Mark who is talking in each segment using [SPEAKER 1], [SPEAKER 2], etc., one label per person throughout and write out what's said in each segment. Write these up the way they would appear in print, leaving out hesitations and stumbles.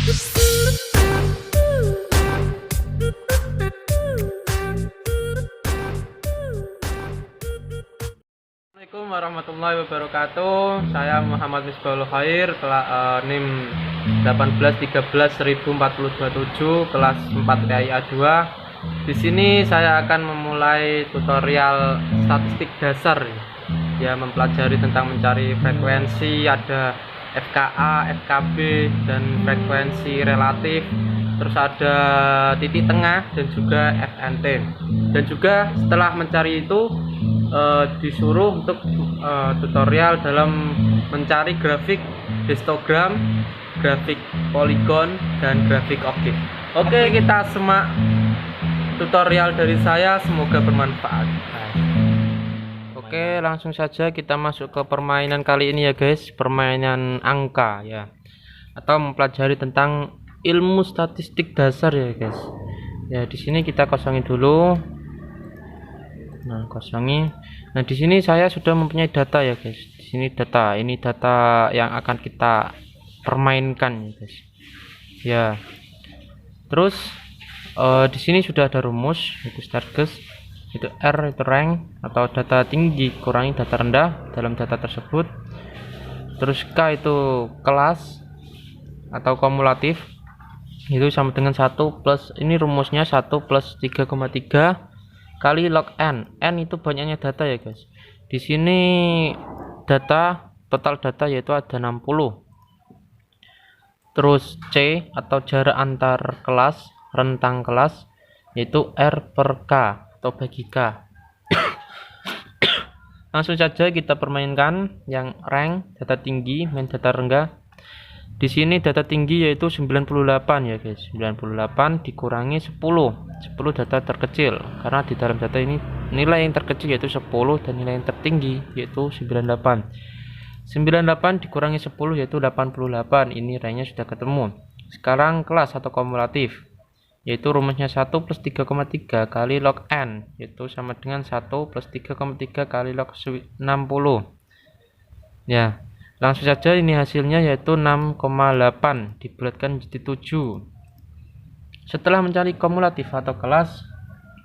[SPEAKER 1] Assalamualaikum warahmatullahi wabarakatuh. Saya Muhammad Misbahul Khair, NIM 1813104027, kelas 4 TIA 2. Di sini saya akan memulai tutorial statistik dasar, ya, mempelajari tentang mencari frekuensi, ada FKA, FKB, dan frekuensi relatif. Terus ada titik tengah dan juga FNT. Dan juga setelah mencari itu disuruh untuk tutorial dalam mencari grafik histogram, grafik poligon, dan grafik oktave. Oke, kita simak tutorial dari saya, semoga bermanfaat. Oke, langsung saja kita masuk ke permainan kali ini ya guys, permainan angka ya, atau mempelajari tentang ilmu statistik dasar ya guys. Ya, di sini kita kosongin dulu. Nah, kosongi. Nah, di sini saya sudah mempunyai data ya guys. Di sini data, ini data yang akan kita permainkan ya guys. Ya. Terus di sini sudah ada rumus, itu Stargess, itu R itu rank atau data tinggi kurangi data rendah dalam data tersebut. Terus K itu kelas atau kumulatif, itu sama dengan 1 plus, ini rumusnya 1 plus 3,3 kali log n. N itu banyaknya data ya guys. Di sini data, total data yaitu ada 60. Terus C atau jarak antar kelas, rentang kelas, yaitu R per K atau bagi K. Langsung saja kita permainkan yang rank, data tinggi, main data rendah. Di sini data tinggi yaitu 98 ya guys. 98 dikurangi 10 data terkecil, karena di dalam data ini nilai yang terkecil yaitu 10 dan nilai yang tertinggi yaitu 98. 98 dikurangi 10 yaitu 88. Ini ranknya sudah ketemu. Sekarang kelas atau kumulatif, yaitu rumusnya 1 plus 3,3 kali log n, yaitu sama dengan 1 plus 3,3 kali log 60. Ya, langsung saja ini hasilnya yaitu 6,8 dibulatkan jadi 7. Setelah mencari kumulatif atau kelas,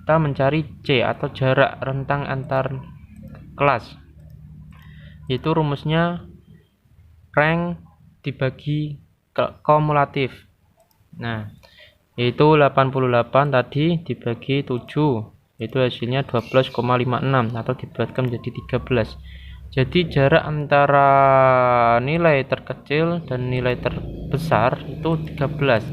[SPEAKER 1] kita mencari C atau jarak rentang antar kelas, yaitu rumusnya rank dibagi ke kumulatif. Nah, yaitu 88 tadi dibagi 7, yaitu hasilnya 12,56 atau dibulatkan menjadi 13. Jadi jarak antara nilai terkecil dan nilai terbesar itu 13.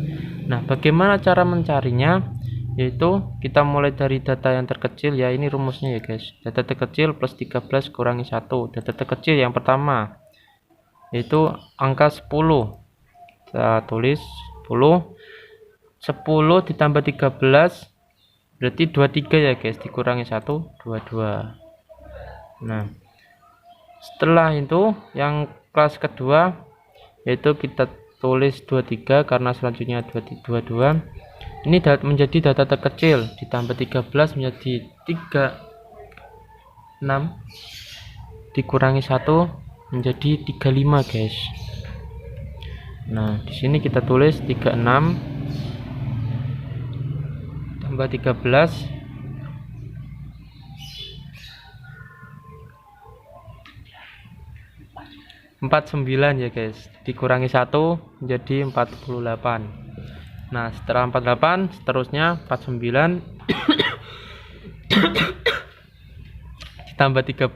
[SPEAKER 1] Nah, bagaimana cara mencarinya? Yaitu kita mulai dari data yang terkecil ya, ini rumusnya ya guys. Data terkecil plus 13 kurangi 1. Data terkecil yang pertama yaitu angka 10. Kita tulis 10. 10 ditambah 13 berarti 23 ya guys, dikurangi 1, 22. Nah, setelah itu yang kelas kedua yaitu kita tulis 23 karena selanjutnya 22. Ini menjadi data terkecil, ditambah 13 menjadi 36 dikurangi 1 menjadi 35 guys. Nah, di sini kita tulis 36 tambah 13 49 ya guys, dikurangi 1 menjadi 48. Nah, setelah 48 seterusnya 49 ditambah 13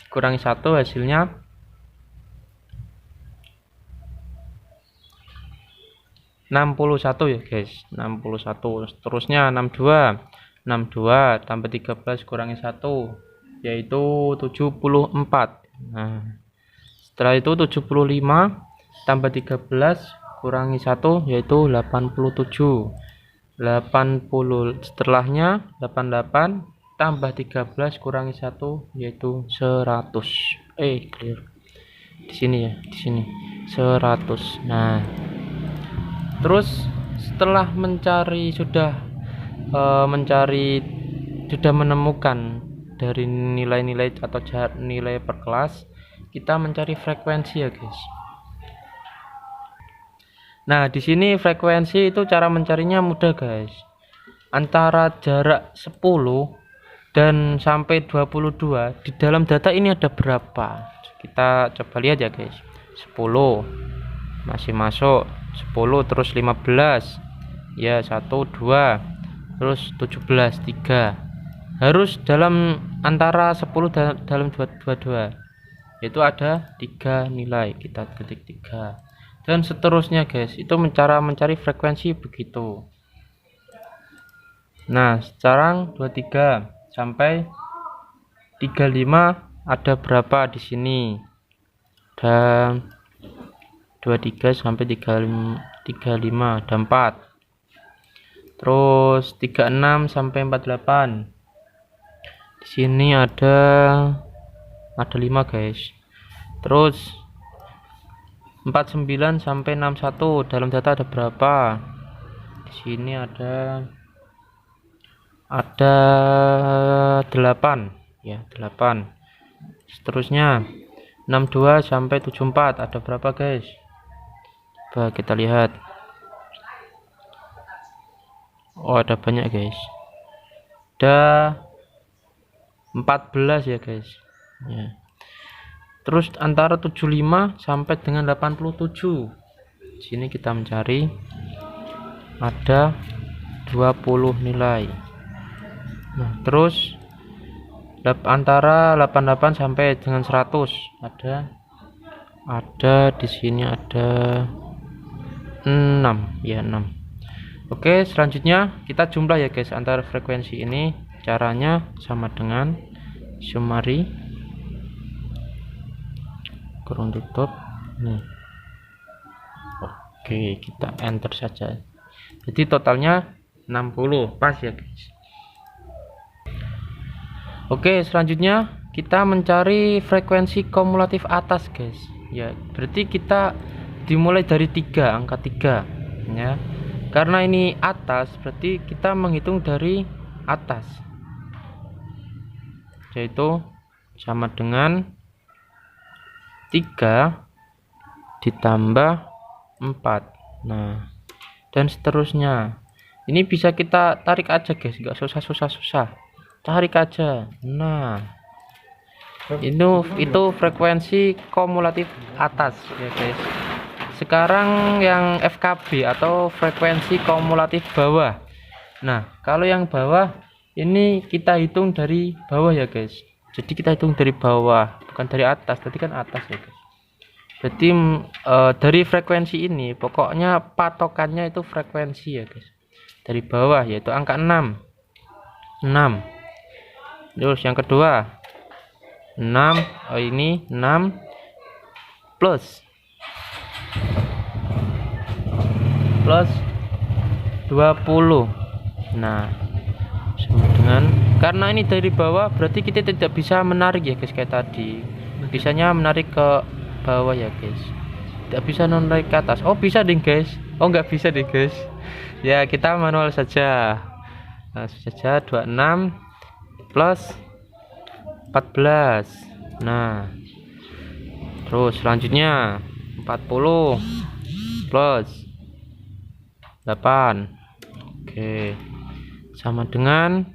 [SPEAKER 1] dikurangi 1 hasilnya 61 ya guys, 61. Seterusnya 62 tambah 13 kurangi 1 yaitu 74. Nah, setelah itu 75 tambah 13 kurangi 1 yaitu 87. 80 setelahnya 88 tambah 13 kurangi 1 yaitu 100. Clear. Di sini ya, di sini 100. Nah, terus setelah sudah menemukan dari nilai-nilai atau nilai per kelas, kita mencari frekuensi ya guys. Nah, di sini frekuensi itu cara mencarinya mudah, guys. Antara jarak 10 dan sampai 22 di dalam data ini ada berapa? Kita coba lihat ya, guys. 10 masih masuk, 10 terus 15. Ya, 1 2 terus 17 3. Harus dalam antara 10 dalam 22. Itu ada 3 nilai. Kita ketik 3. Dan seterusnya, guys. Itu cara mencari frekuensi begitu. Nah, sekarang 23 sampai 35 ada berapa di sini? Ada 23 sampai 35 ada 4. Terus 36 sampai 48. Di sini ada 5, guys. Terus 49 sampai 61 dalam data ada berapa? Di sini ada 8 ya, 8. Seterusnya 62 sampai 74 ada berapa, guys? Coba kita lihat. Oh, ada banyak, guys. Ada 14 ya, guys. Ya. Terus antara 75 sampai dengan 87. Di sini kita mencari ada 20 nilai. Nah, terus antara 88 sampai dengan 100 ada di sini ada 6 ya, 6. Oke, selanjutnya kita jumlah ya, guys, antara frekuensi ini. Caranya sama dengan summary kurung tutup nih. Oke, kita enter saja. Jadi totalnya 60, pas ya, guys. Oke, selanjutnya kita mencari frekuensi kumulatif atas, guys. Ya, berarti kita dimulai dari 3, angka 3 ya. Karena ini atas, berarti kita menghitung dari atas. Yaitu sama dengan 3 ditambah 4. Nah, dan seterusnya. Ini bisa kita tarik aja, guys, nggak susah. Tarik aja. Nah, itu frekuensi kumulatif atas ya, guys. Sekarang yang FKB atau frekuensi kumulatif bawah. Nah, kalau yang bawah ini kita hitung dari bawah ya, guys. Jadi kita hitung dari bawah, bukan dari atas. Tadi kan atas ya, guys. Jadi dari frekuensi ini pokoknya patokannya itu frekuensi ya, guys. Dari bawah yaitu angka 6. Terus yang kedua 6, ini 6 plus 20. Nah, sama dengan, karena ini dari bawah berarti kita tidak bisa menarik ya, guys, kayak tadi. Bisanya menarik ke bawah ya, guys. Tidak bisa menarik ke atas. Oh, bisa deh, guys. Oh, nggak bisa deh, guys. Ya, kita manual saja. Langsung saja 26 plus 14. Nah, terus selanjutnya 40 plus 8. Oke, sama dengan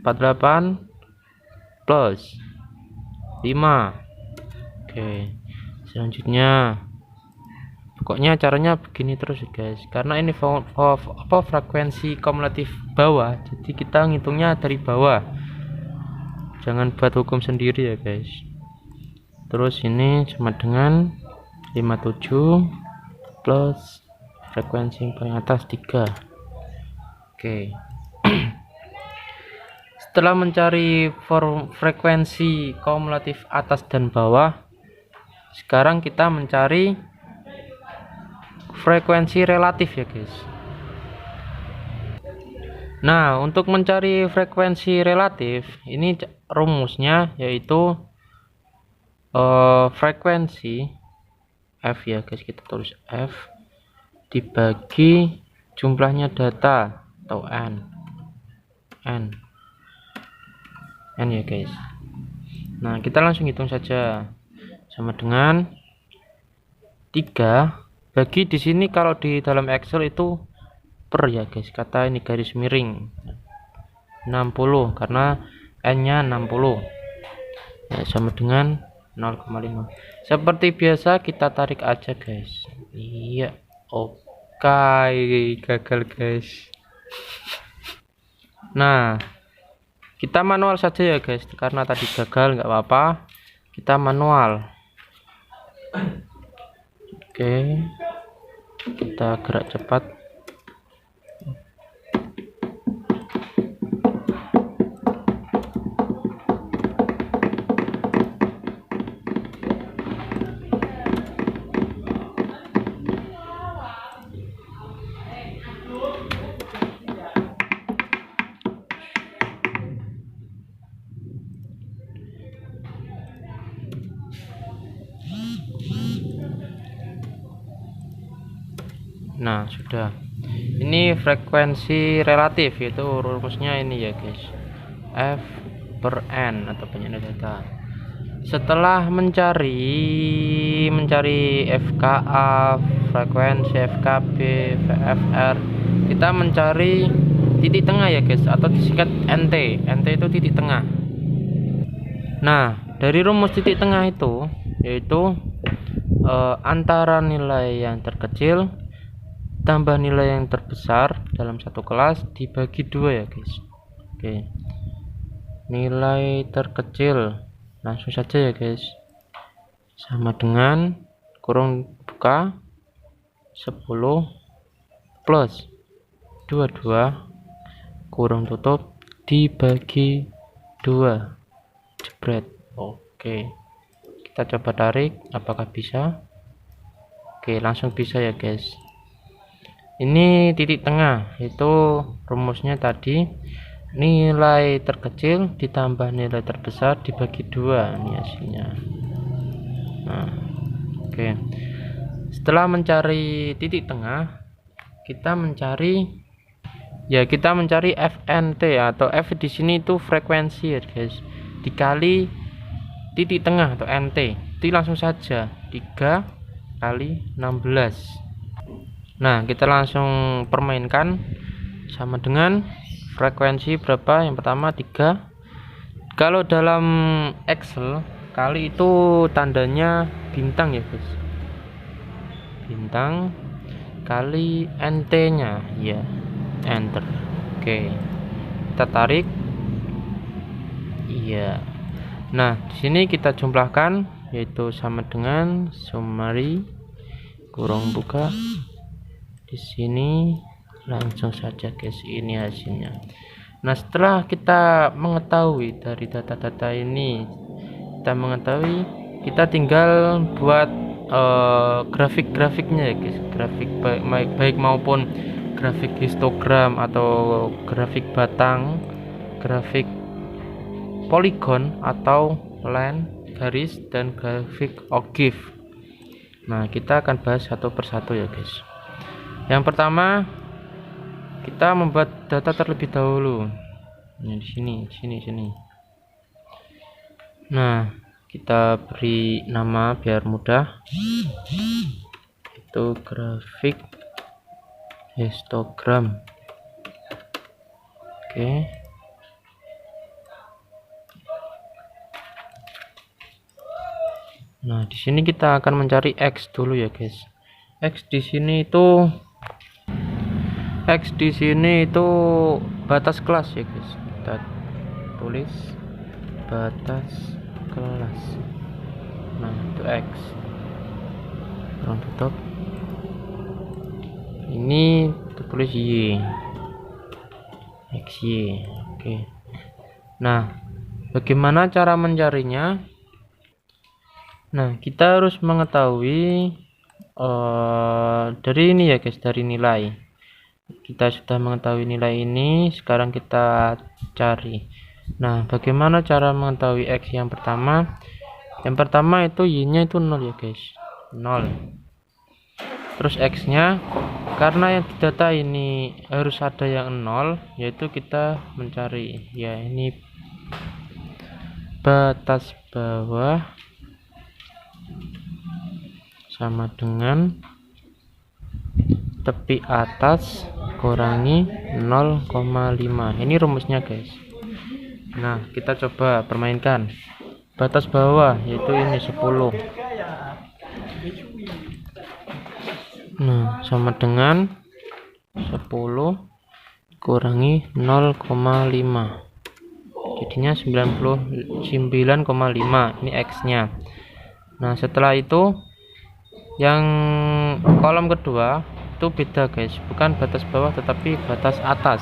[SPEAKER 1] 48 plus 5. Oke, selanjutnya pokoknya caranya begini terus, guys, karena ini frekuensi kumulatif bawah, jadi kita ngitungnya dari bawah, jangan buat hukum sendiri ya, guys. Terus ini sama dengan 57 plus frekuensi yang paling atas 3. Oke. Setelah mencari frekuensi kumulatif atas dan bawah, sekarang kita mencari frekuensi relatif ya, guys. Nah, untuk mencari frekuensi relatif ini rumusnya yaitu frekuensi F ya, guys, kita tulis F dibagi jumlahnya data atau N ya, guys. Nah, kita langsung hitung saja. Sama dengan 3 Bagi di sini kalau di dalam Excel itu per ya guys, kata ini garis miring 60 karena n-nya 60 ya, sama dengan 0,5. Seperti biasa kita tarik aja guys. Iya, oke, gagal guys. Nah, kita manual saja ya guys, karena tadi gagal nggak apa-apa, kita manual. Oke, kita gerak cepat. Nah, sudah. Ini frekuensi relatif, yaitu rumusnya ini ya guys, F per N atau penyedot data. Setelah mencari FKA, frekuensi FKB, VFR, kita mencari titik tengah ya guys, atau disingkat NT. NT itu titik tengah. Nah, dari rumus titik tengah itu yaitu antara nilai yang terkecil tambah nilai yang terbesar dalam satu kelas dibagi 2 ya guys. Oke, nilai terkecil langsung saja ya guys, sama dengan kurung buka 10 plus 22 kurung tutup dibagi 2 jebret. Oke, kita coba tarik apakah bisa. Oke, langsung bisa ya guys. Ini titik tengah, itu rumusnya tadi nilai terkecil ditambah nilai terbesar dibagi 2, ini hasilnya. Nah, oke. Setelah mencari titik tengah, kita mencari FNT atau F di sini itu frekuensi ya guys, dikali titik tengah atau NT. Itu langsung saja 3 kali 16. Nah, kita langsung permainkan sama dengan frekuensi berapa. Yang pertama 3. Kalau dalam Excel kali itu tandanya bintang ya guys, bintang kali NT nya ya, enter. Oke, kita tarik. Iya. Nah, di sini kita jumlahkan, yaitu sama dengan summary kurung buka. Di sini langsung saja guys, ini hasilnya. Nah, setelah kita mengetahui dari data-data ini, kita tinggal buat grafik-grafiknya ya guys, grafik baik maupun grafik histogram atau grafik batang, grafik poligon atau line garis, dan grafik ogive. Nah, kita akan bahas satu persatu ya guys. Yang pertama, kita membuat data terlebih dahulu. Nah, di sini. Nah, kita beri nama biar mudah. Itu grafik histogram. Oke. Nah, di sini kita akan mencari X dulu ya guys. X di sini itu batas kelas ya guys. Kita tulis batas kelas. Nah, itu X. Kurang tutup. Ini tulis Y. XY. Oke. Nah, bagaimana cara mencarinya? Nah, kita harus mengetahui dari ini ya guys, dari nilai. Kita sudah mengetahui nilai ini, sekarang kita cari. Nah, bagaimana cara mengetahui X yang pertama? Yang pertama itu Y-nya itu 0 ya guys, 0. Terus X-nya, karena yang di data ini harus ada yang 0, yaitu kita mencari ya ini batas bawah sama dengan tepi atas kurangi 0,5. Ini rumusnya guys. Nah, kita coba permainkan. Batas bawah yaitu ini 10. Nah, sama dengan 10 kurangi 0,5. Jadinya 99,5. Ini X-nya. Nah, setelah itu yang kolom kedua itu beda guys, bukan batas bawah tetapi batas atas.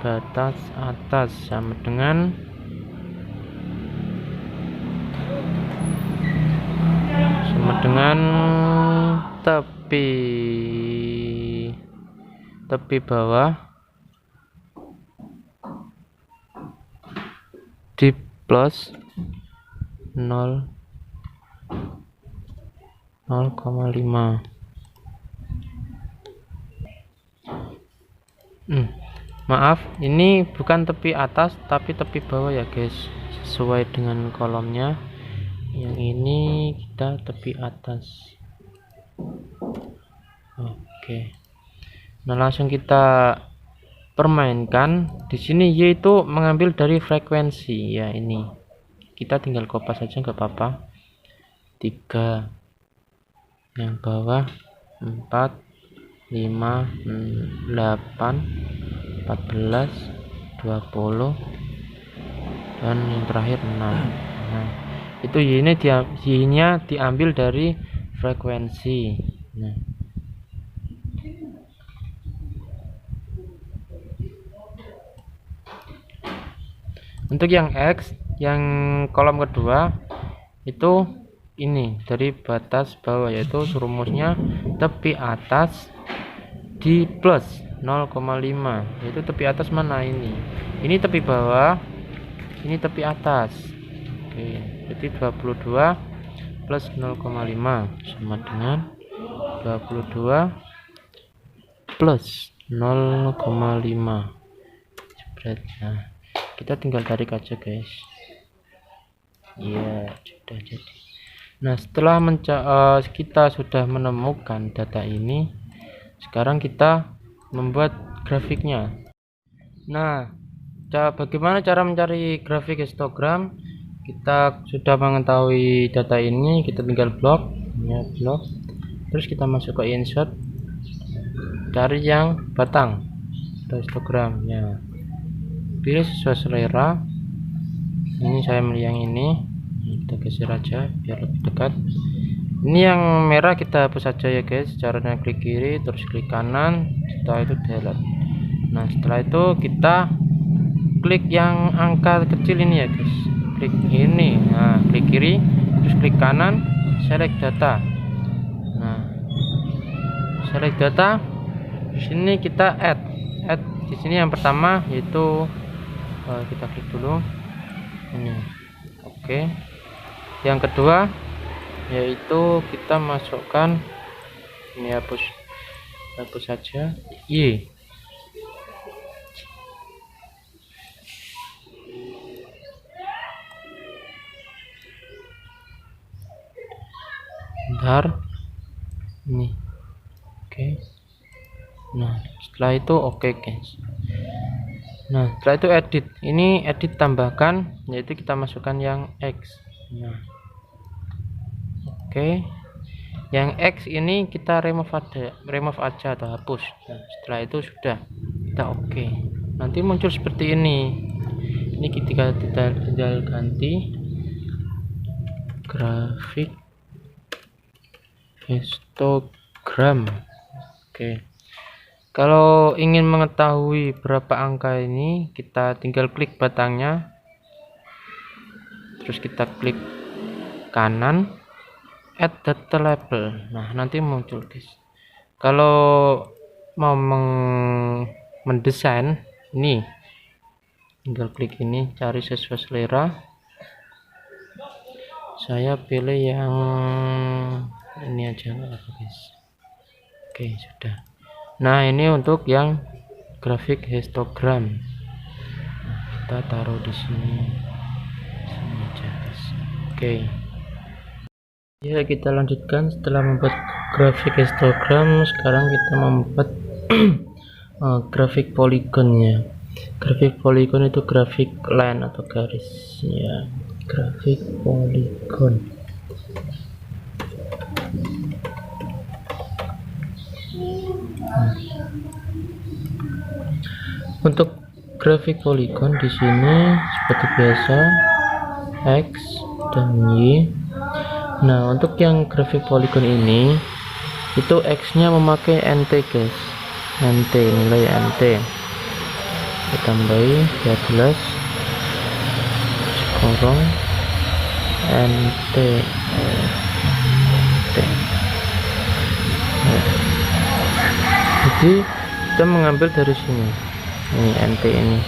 [SPEAKER 1] Batas atas sama dengan tepi bawah di plus 0,5. Maaf, ini bukan tepi atas tapi tepi bawah ya guys, sesuai dengan kolomnya. Yang ini kita tepi atas. Oke. Nah, langsung kita permainkan. Di sini Y itu mengambil dari frekuensi ya, ini. Kita tinggal kopas saja nggak apa-apa. 3. Yang bawah 4, 5, 8, 14, 20, dan yang terakhir 6. Nah, itu Y-nya diambil dari frekuensi. Nah, untuk yang X, yang kolom kedua itu ini dari batas bawah, yaitu rumusnya tepi atas di plus 0,5. Yaitu tepi atas mana ini? Ini tepi bawah, ini tepi atas. Oke, jadi 22 plus 0,5 sama dengan 22 plus 0,5. Nah, kita tinggal tarik aja guys. Iya, sudah jadi. Nah, setelah kita sudah menemukan data ini, sekarang kita membuat grafiknya. Nah, bagaimana cara mencari grafik histogram? Kita sudah mengetahui data ini, kita tinggal blok, terus kita masuk ke insert, cari yang batang histogram ya, pilih sesuai selera. Ini saya milih yang ini, kita geser aja biar lebih dekat. Ini yang merah kita hapus saja ya guys. Caranya klik kiri terus klik kanan, setelah itu delete. Nah, setelah itu kita klik yang angka kecil ini ya guys, klik ini. Nah, klik kiri terus klik kanan, select data. Nah, select data. Di sini kita add di sini yang pertama yaitu kita klik dulu ini. Oke. Yang kedua yaitu kita masukkan ini, hapus saja Y. Bentar ini. Oke. Nah, setelah itu oke guys. Nah, setelah itu edit. Ini edit tambahkan, yaitu kita masukkan yang X. Nah, oke. Yang X ini kita remove aja atau hapus. Nah, setelah itu sudah kita oke. Nanti muncul seperti ini. Ini kita tinggal ganti grafik histogram. Oke. Kalau ingin mengetahui berapa angka ini, kita tinggal klik batangnya, terus kita klik kanan, add data label. Nah, nanti muncul guys. Kalau mau mendesain ini, tinggal klik ini, cari sesuai selera. Saya pilih yang ini aja guys. Oke, sudah. Nah, ini untuk yang grafik histogram. Nah, kita taruh di sini aja guys. Oke. Ya, kita lanjutkan setelah membuat grafik histogram. Sekarang kita membuat grafik poligonnya. Grafik poligon itu grafik line atau garis ya, grafik poligon. Untuk grafik poligon di sini seperti biasa X dan Y. Nah, untuk yang grafik poligon ini itu X-nya memakai NT, guys. NT, nilai NT. Kita tambahi 13 sekarang NT. Jadi kita mengambil dari sini. Ini NT ini.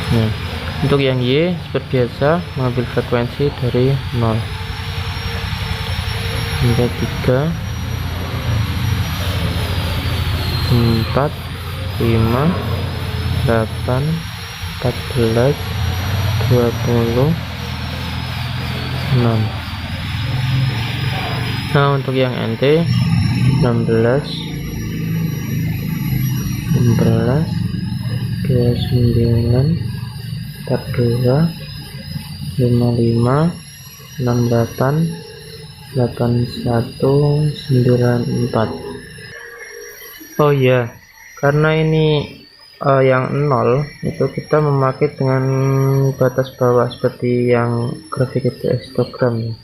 [SPEAKER 1] Nih, untuk yang Y seperti biasa mengambil frekuensi dari 0 hingga 3 4 5 8 14 20 6. Nah, untuk yang NT 16 15 29 42 55 68 81 94. Oh iya, karena ini yang 0 itu kita memakai dengan batas bawah seperti yang grafik histogram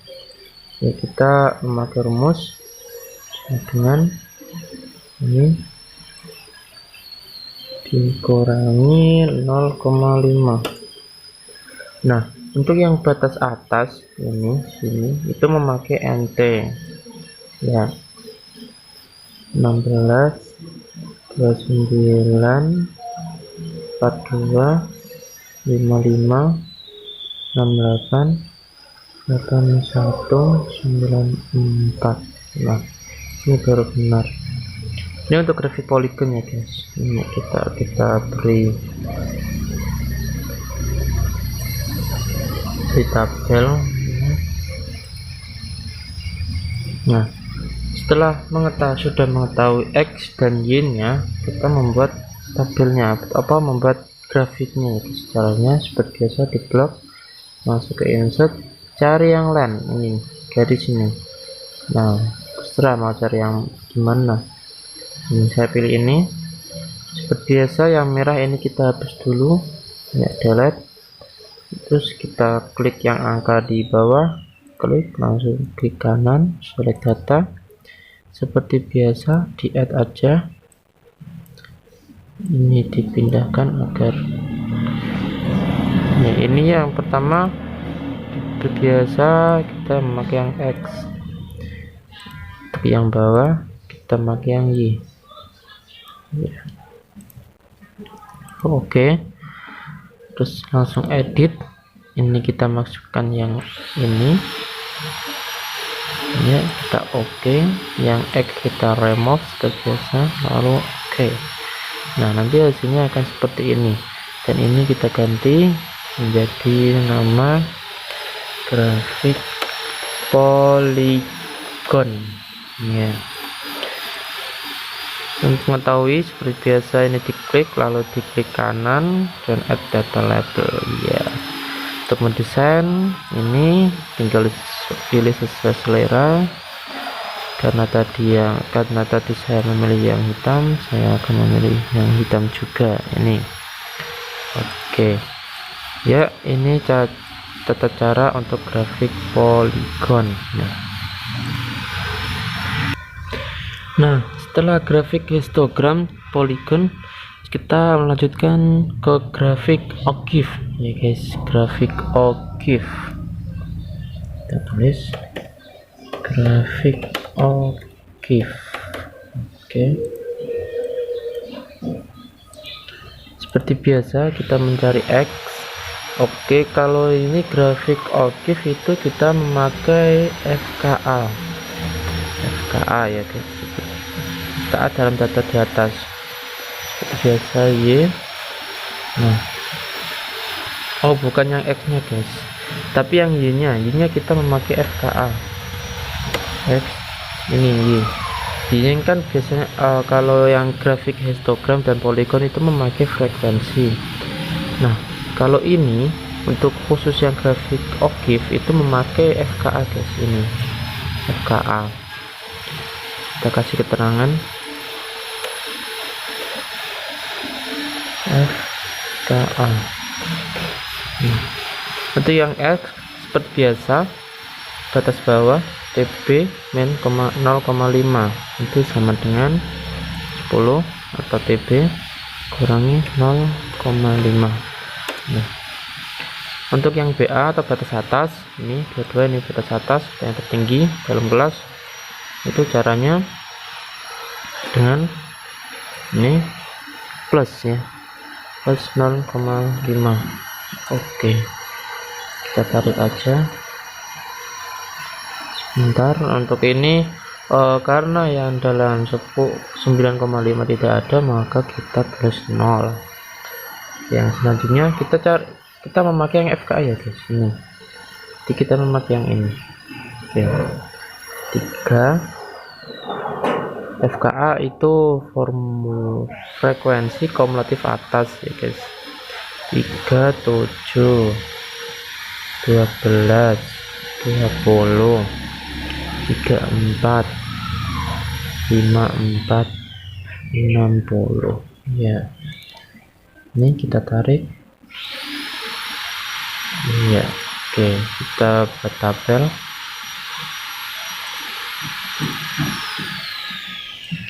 [SPEAKER 1] ya, kita memakai rumus dengan ini dikurangi 0,5. Nah, untuk yang batas atas ini sini itu memakai NT ya, 16 29 42 55 68 81 94. Nah, ini baru benar. Ini untuk grafik poligon ya, guys. Ini kita beri di tabel. Nah, setelah sudah mengetahui X dan Y-nya, kita membuat tabelnya, membuat grafiknya. Caranya seperti biasa, di blok, masuk ke insert, cari yang line ini, garis ini. Nah, terserah mau cari yang gimana. Ini saya pilih ini. Seperti biasa, yang merah ini kita hapus dulu ya, delete. Terus kita klik yang angka di bawah, klik langsung klik kanan, select data. Seperti biasa, di add aja. Ini dipindahkan agar ini yang pertama. Biasa kita memakai yang X, tapi yang bawah kita memakai yang Y ya. Oke, terus langsung edit. Ini kita masukkan yang ini ya, kita oke. Yang X kita remove seperti biasa, lalu oke. Nah, nanti hasilnya akan seperti ini, dan ini kita ganti menjadi nama grafik poligon ya. Untuk mengetahui seperti biasa, ini diklik lalu diklik kanan dan add data label ya. Untuk mendesain ini tinggal pilih sesuai selera. Karena tadi saya memilih yang hitam, saya akan memilih yang hitam juga ini. Oke ya, ini tata cara untuk grafik poligon. Nah, setelah grafik histogram poligon, kita melanjutkan ke grafik ogive ya, guys. Grafik ogive, kita tulis grafik ogive. Oke, seperti biasa kita mencari X. Oke, kalau ini grafik ogive itu kita memakai FKA ya, guys. FKA dalam data di atas seperti biasa Y. Nah, bukan yang X nya, guys. Tapi yang y-nya kita memakai FKA. X ini y kan biasanya kalau yang grafik histogram dan poligon itu memakai frekuensi. Nah, kalau ini untuk khusus yang grafik OGIF itu memakai FKA guys. Ini FKA, kita kasih keterangan FKA. Untuk yang X seperti biasa, batas bawah TB min 0,5 itu sama dengan 10 atau TB kurangi 0,5. Nah, untuk yang BA atau batas atas, ini dua-dua ini batas atas yang tertinggi dalam kelas, itu caranya dengan ini plus ya, plus 0,5. Oke, kita tarik aja sebentar. Untuk ini karena yang dalam 9,5 tidak ada, maka kita plus 0. Yang selanjutnya kita memakai yang FKA ya guys. Ini jadi kita memakai yang ini. Oke, 3 FKA itu frekuensi kumulatif atas ya guys. 3, 7, 12, 20, 34, 54, 60 ya. Ini kita tarik ya. Oke, kita buat tabel,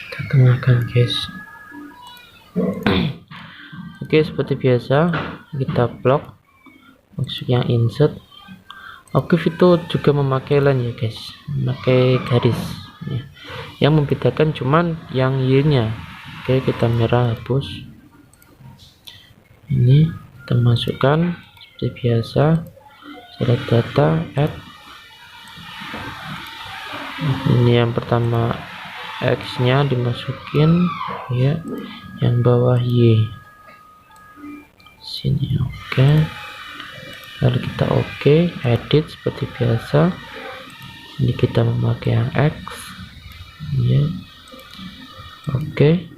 [SPEAKER 1] kita tengahkan guys. Oke, seperti biasa kita blok maksudnya insert. OGIF itu juga memakai line ya guys, memakai garis ya. Yang membedakan cuman yang y-nya. Oke, kita merah hapus. Ini kita masukkan seperti biasa, syarat data add. Ini yang pertama X-nya dimasukin ya, yang bawah Y sini. Oke, lalu kita edit seperti biasa. Ini kita memakai yang X ya. Oke,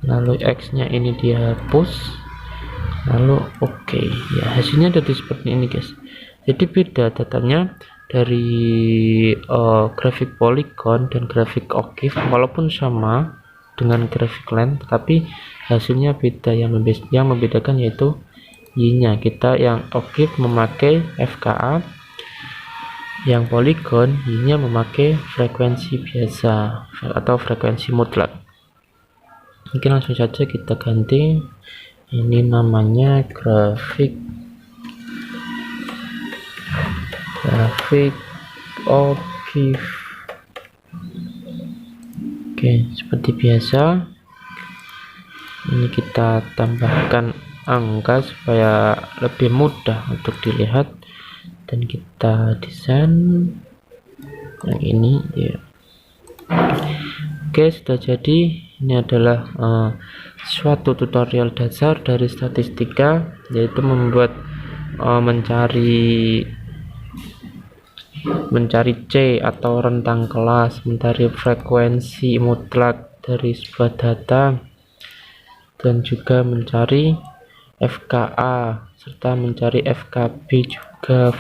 [SPEAKER 1] lalu X-nya ini dihapus, lalu ya, hasilnya jadi seperti ini guys. Jadi beda datanya dari grafik polygon dan grafik OGIF, walaupun sama dengan grafik line, tapi hasilnya beda. Yang membedakan yaitu y-nya. Kita yang OGIF memakai FKA, yang polygon y-nya memakai frekuensi biasa atau frekuensi mutlak. Mungkin langsung saja kita ganti. Ini namanya grafik OGIF. Oke, seperti biasa ini kita tambahkan angka supaya lebih mudah untuk dilihat, dan kita desain yang ini ya. Oke, sudah jadi. Ini adalah suatu tutorial dasar dari statistika, yaitu membuat mencari C atau rentang kelas, mencari frekuensi mutlak dari sebuah data, dan juga mencari FKA serta mencari FKB juga,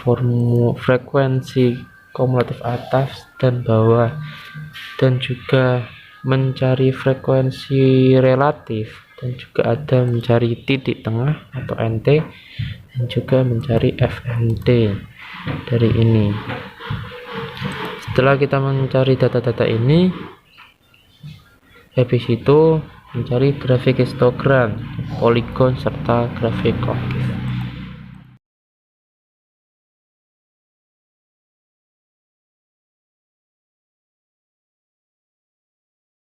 [SPEAKER 1] frekuensi kumulatif atas dan bawah, dan juga mencari frekuensi relatif, dan juga ada mencari titik tengah atau NT, dan juga mencari FNT dari ini. Setelah kita mencari data-data ini, habis itu mencari grafik histogram, poligon serta grafik OGIF.